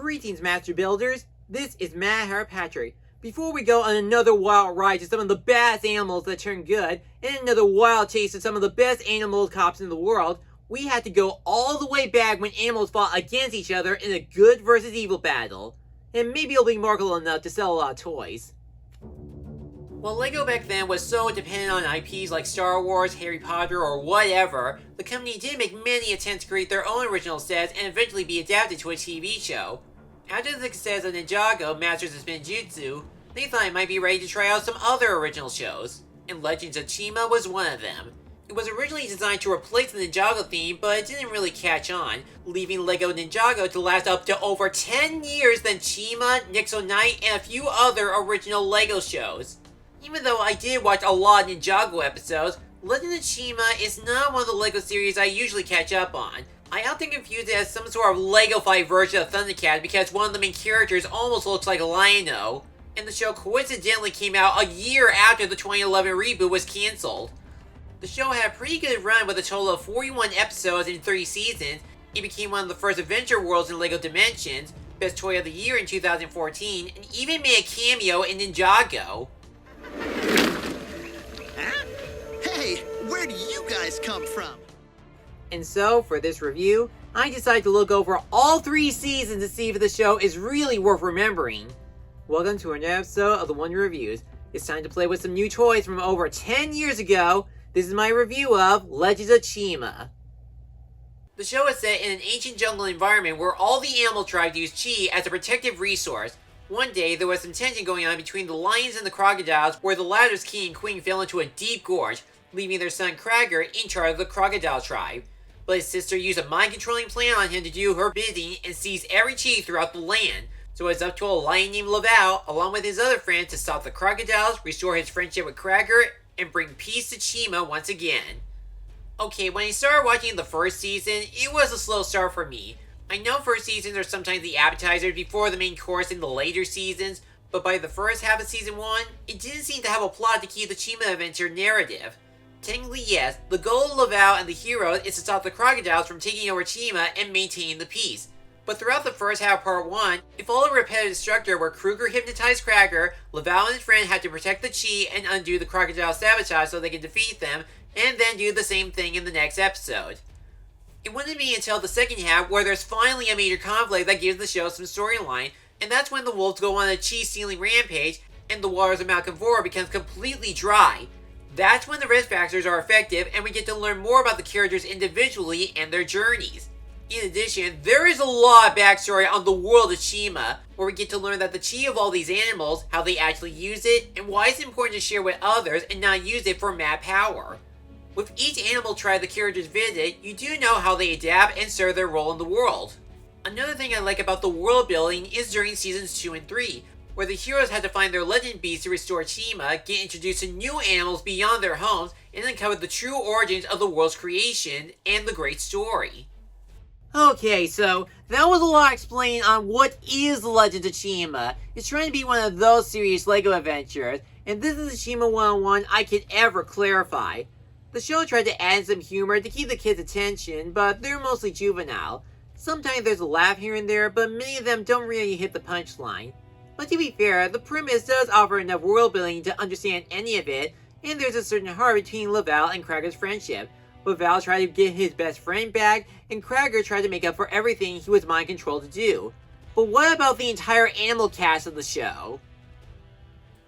Greetings, Master Builders. This is Mad Hatter Patrick. Before we go on another wild ride to some of the best animals that turn good, and another wild chase of some of the best animal cops in the world, we had to go all the way back when animals fought against each other in a good versus evil battle. And maybe it'll be marketable enough to sell a lot of toys. While Lego back then was so dependent on IPs like Star Wars, Harry Potter, or whatever, the company did make many attempts to create their own original sets and eventually be adapted to a TV show. After the success of Ninjago, Masters of Spinjitzu, they thought it might be ready to try out some other original shows, and Legends of Chima was one of them. It was originally designed to replace the Ninjago theme, but it didn't really catch on, leaving Lego Ninjago to last up to over 10 years than Chima, Nixo Knight, and a few other original Lego shows. Even though I did watch a lot of Ninjago episodes, Legend of Chima is not one of the Lego series I usually catch up on. I often confuse it as some sort of Lego-fied version of Thundercat because one of the main characters almost looks like a Lion-O, and the show coincidentally came out a year after the 2011 reboot was cancelled. The show had a pretty good run with a total of 41 episodes in 3 seasons. It became one of the first adventure worlds in LEGO Dimensions, Best Toy of the Year in 2014, and even made a cameo in Ninjago. Huh? Hey, where do you guys come from? And so, for this review, I decided to look over all 3 seasons to see if the show is really worth remembering. Welcome to another episode of the Wonder Reviews. It's time to play with some new toys from over 10 years ago. This is my review of Legends of Chima. The show is set in an ancient jungle environment where all the animal tribes use chi as a protective resource. One day, there was some tension going on between the lions and the crocodiles, where the latter's king and queen fell into a deep gorge, leaving their son Krager in charge of the crocodile tribe. But his sister used a mind-controlling plan on him to do her bidding and seize every chi throughout the land. So it's up to a lion named Laval, along with his other friends, to stop the crocodiles, restore his friendship with Krager, and bring peace to Chima once again. Okay, when I started watching the first season, it was a slow start for me. I know first seasons are sometimes the appetizers before the main course in the later seasons, but by the first half of season 1, it didn't seem to have a plot to keep the Chima adventure narrative. Technically yes, the goal of Laval and the heroes is to stop the crocodiles from taking over Chima and maintaining the peace. But throughout the first half of part 1, it followed a repetitive structure where Kruger hypnotized Krager, Laval and his friend had to protect the chi and undo the crocodile sabotage so they could defeat them, and then do the same thing in the next episode. It wouldn't be until the second half where there's finally a major conflict that gives the show some storyline, and that's when the wolves go on a chi-stealing rampage, and the waters of Mount Convora becomes completely dry. That's when the risk factors are effective, and we get to learn more about the characters individually and their journeys. In addition, there is a lot of backstory on the world of Chima, where we get to learn that the chi of all these animals, how they actually use it, and why it's important to share with others and not use it for mad power. With each animal tribe the characters visit, you do know how they adapt and serve their role in the world. Another thing I like about the world building is during seasons 2 and 3, where the heroes had to find their legend beasts to restore Chima, get introduced to new animals beyond their homes, and uncover the true origins of the world's creation and the great story. Okay, so that was a lot explaining on what is the Legend of Chima. It's trying to be one of those serious LEGO adventures, and this is the Chima 101 I could ever clarify. The show tried to add some humor to keep the kids' attention, but they're mostly juvenile. Sometimes there's a laugh here and there, but many of them don't really hit the punchline. But to be fair, the premise does offer enough world building to understand any of it, and there's a certain heart between Laval and Krager's friendship. Laval tried to get his best friend back, and Krager tried to make up for everything he was mind controlled to do. But what about the entire animal cast of the show?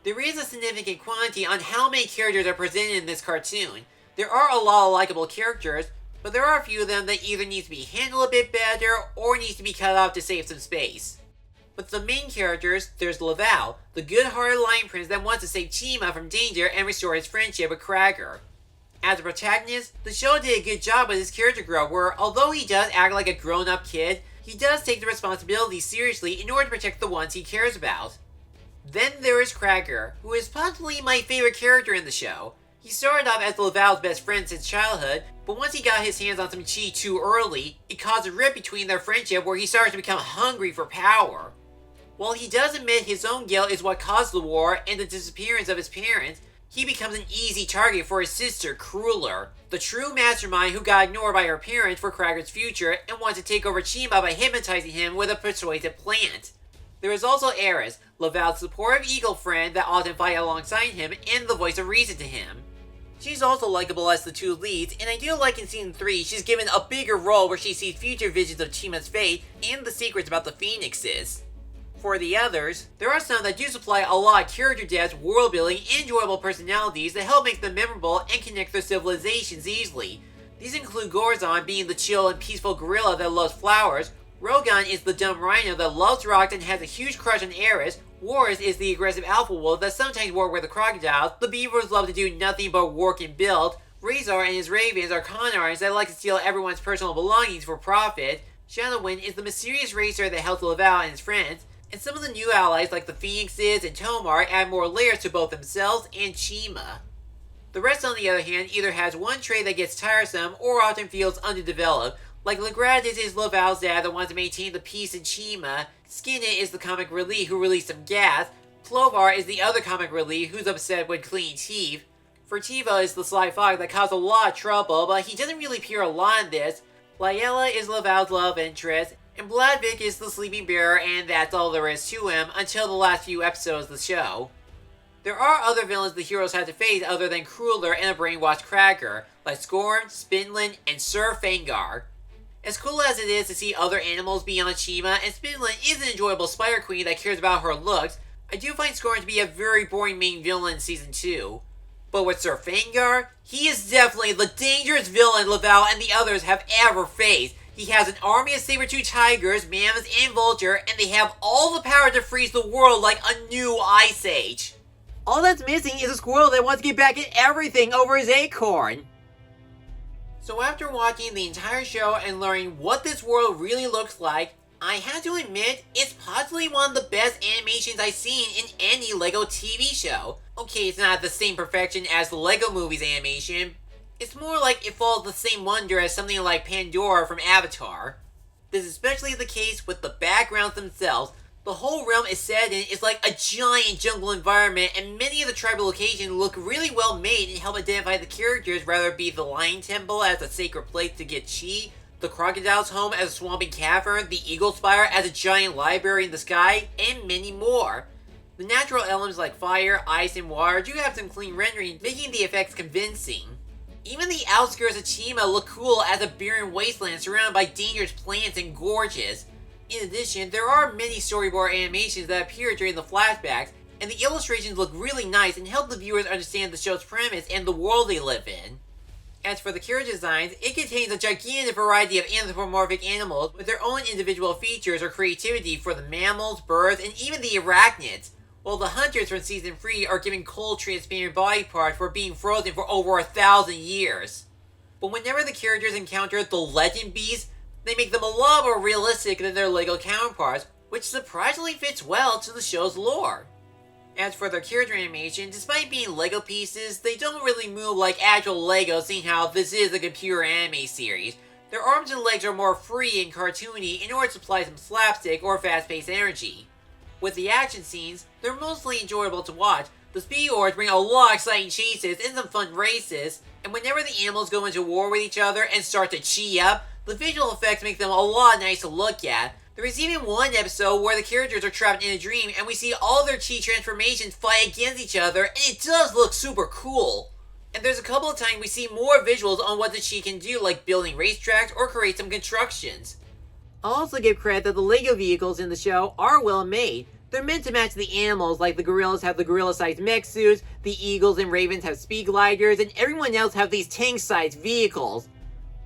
There is a significant quantity on how many characters are presented in this cartoon. There are a lot of likable characters, but there are a few of them that either need to be handled a bit better or need to be cut off to save some space. With the main characters, there's Laval, the good-hearted lion prince that wants to save Chima from danger and restore his friendship with Krager. As a protagonist, the show did a good job with his character growth where, although he does act like a grown-up kid, he does take the responsibility seriously in order to protect the ones he cares about. Then there is Krager, who is possibly my favorite character in the show. He started off as Laval's best friend since childhood, but once he got his hands on some chi too early, it caused a rift between their friendship where he started to become hungry for power. While he does admit his own guilt is what caused the war and the disappearance of his parents, he becomes an easy target for his sister, Crueler, the true mastermind who got ignored by her parents for Cracker's future and wants to take over Chima by hypnotizing him with a persuasive plant. There is also Eris, Laval's supportive eagle friend that often fight alongside him and the voice of reason to him. She's also likable as the two leads, and I do like in Season 3 she's given a bigger role where she sees future visions of Chima's fate and the secrets about the Phoenixes. For the others, there are some that do supply a lot of character depth, world building, and enjoyable personalities that help make them memorable and connect their civilizations easily. These include Gorzon being the chill and peaceful gorilla that loves flowers, Rogan is the dumb rhino that loves rocks and has a huge crush on Eris, Wars is the aggressive alpha wolf that sometimes works with the crocodiles, the beavers love to do nothing but work and build, Razor and his ravens are con artists that like to steal everyone's personal belongings for profit, Shadowwind is the mysterious racer that helps Laval and his friends, and some of the new allies like the Phoenixes and Tomar add more layers to both themselves and Chima. The rest on the other hand either has one trait that gets tiresome or often feels underdeveloped, like Legradis is Laval's dad that wants to maintain the peace in Chima, Skinnet is the comic relief who released some gas, Plovar is the other comic relief who's upset with clean teeth, Furtiva is the sly fox that caused a lot of trouble but he doesn't really appear a lot in this, Layela is Laval's love interest, and Bladvik is the sleeping bearer and that's all there is to him until the last few episodes of the show. There are other villains the heroes have to face other than Crueler and a brainwashed Cracker, like Scorn, Spinlin, and Sir Fangar. As cool as it is to see other animals beyond Chima, and Spinlin is an enjoyable spider queen that cares about her looks, I do find Scorn to be a very boring main villain in Season 2. But with Sir Fangar, he is definitely the dangerous villain Laval and the others have ever faced. He has an army of saber-tooth tigers, mammoths, and vulture, and they have all the power to freeze the world like a new ice age. All that's missing is a squirrel that wants to get back at everything over his acorn. So after watching the entire show and learning what this world really looks like, I have to admit it's possibly one of the best animations I've seen in any LEGO TV show. Okay, it's not the same perfection as the LEGO Movie's animation. It's more like it follows the same wonder as something like Pandora from Avatar. This is especially the case with the backgrounds themselves. The whole realm is set in is like a giant jungle environment, and many of the tribal locations look really well made and help identify the characters, whether it be the Lion Temple as a sacred place to get chi, the crocodile's home as a swampy cavern, the eagle spire as a giant library in the sky, and many more. The natural elements like fire, ice, and water do have some clean rendering, making the effects convincing. Even the outskirts of Chima look cool as a barren wasteland surrounded by dangerous plants and gorges. In addition, there are many storyboard animations that appear during the flashbacks, and the illustrations look really nice and help the viewers understand the show's premise and the world they live in. As for the character designs, it contains a gigantic variety of anthropomorphic animals with their own individual features or creativity for the mammals, birds, and even the arachnids, while the hunters from Season 3 are given cold transparent body parts for being frozen for over 1,000 years. But whenever the characters encounter the legend beasts, they make them a lot more realistic than their LEGO counterparts, which surprisingly fits well to the show's lore. As for their character animation, despite being LEGO pieces, they don't really move like actual LEGO, seeing how this is a computer anime series. Their arms and legs are more free and cartoony in order to supply some slapstick or fast-paced energy. With the action scenes, they're mostly enjoyable to watch. The Speed Oars bring a lot of exciting chases and some fun races, and whenever the animals go into war with each other and start to chi up, the visual effects make them a lot nice to look at. There is even one episode where the characters are trapped in a dream and we see all their chi transformations fight against each other, and it does look super cool. And there's a couple of times we see more visuals on what the chi can do, like building racetracks or create some constructions. I'll also give credit that the LEGO vehicles in the show are well made. They're meant to match the animals, like the gorillas have the gorilla-sized mech suits, the eagles and ravens have speed gliders, and everyone else have these tank-sized vehicles.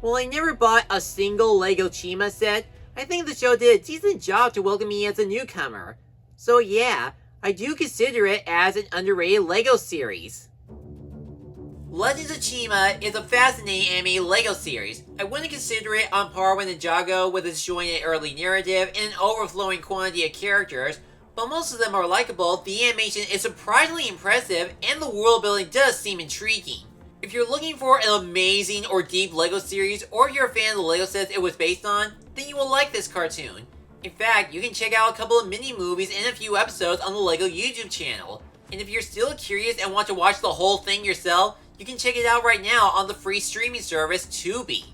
While I never bought a single LEGO Chima set, I think the show did a decent job to welcome me as a newcomer. So yeah, I do consider it as an underrated LEGO series. Legends of Chima is a fascinating anime LEGO series. I wouldn't consider it on par with Ninjago with its jointed early narrative and an overflowing quantity of characters, but most of them are likable, the animation is surprisingly impressive, and the world building does seem intriguing. If you're looking for an amazing or deep LEGO series, or if you're a fan of the LEGO sets it was based on, then you will like this cartoon. In fact, you can check out a couple of mini-movies and a few episodes on the LEGO YouTube channel. And if you're still curious and want to watch the whole thing yourself, you can check it out right now on the free streaming service Tubi.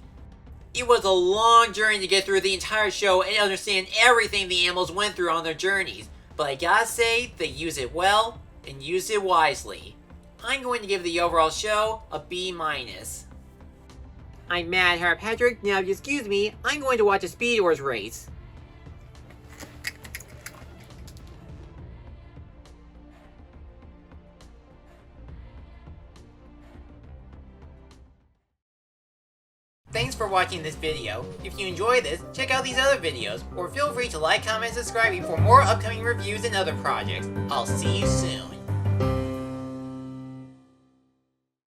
It was a long journey to get through the entire show and understand everything the animals went through on their journeys, but I gotta say, they use it well and use it wisely. I'm going to give the overall show a B-. I'm Mad Hair Patrick. Now if you excuse me, I'm going to watch a Speed Wars race. Thanks for watching this video. If you enjoyed this, check out these other videos, or feel free to like, comment, and subscribe for more upcoming reviews and other projects. I'll see you soon.